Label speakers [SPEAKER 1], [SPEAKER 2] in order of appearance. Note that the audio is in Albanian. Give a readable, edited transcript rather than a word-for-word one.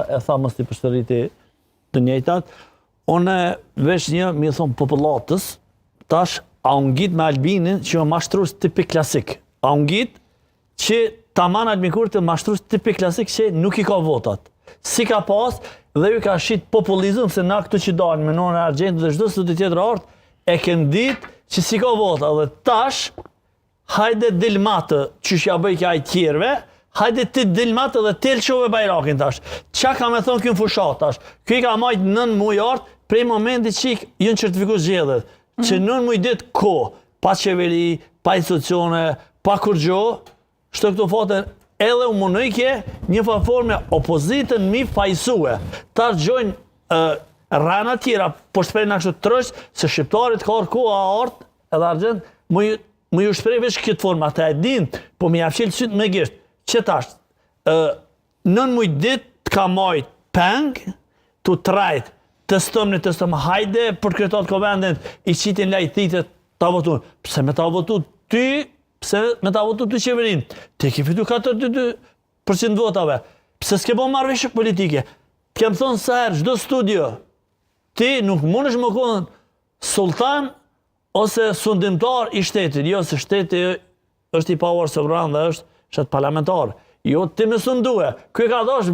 [SPEAKER 1] e tha mos t'i përsëriti të njëjtat, unë veç një, mi thonë popullatës, tash a ungit me Albinin që më mashtrus tipik klasik. A ungit që taman Albikur të mashtrus tipik klasik që nuk i ka votat. Si ka pas dhe ju ka shit populizm se na këtu që dalë me nënë Argjentu dhe çdo studi tjetër art e kem dit që si ka vota dhe tash hajde dilmatë që shja bëj kja i tjerve, hajde ti dilmatë dhe tel qove bajrakin tash. Qa ka me thonë kënë fushat tash? Këj ka majtë 9 muj artë prej momenti që jënë certifikus gjedhet. Që 9 muj ditë ko, pa qeveri, pa institucione, pa kur gjo, shto këto fatën edhe u monojke një forme opozitën mi fajsue. Tash gjojnë rana tjera, po shprej në kështë trësht, se shqiptarit ka orë koha artë edhe Argjent, më ju shprej veç këtë forma, ata e din, po mi jafqilë sytë me gisht. Që tash, 9 muj dit të ka majtë peng, të trajt, të stëmë, hajde, për kretat kovendin, i qitin lajtitet ta votu. Pse me ta votu ty, pse me ta votu ty qeverin? Ti ke fitu 42% votave. Pse s'ke bo marrëveshje politike? Kem thonë sa herë, çdo studio, ti nuk mundesh më konë sultan ose sundimtar i shtetit. Jo, se shteti është i power sovran dhe është shtetë parlamentar. Jo, ti me sundue. Kë ka dash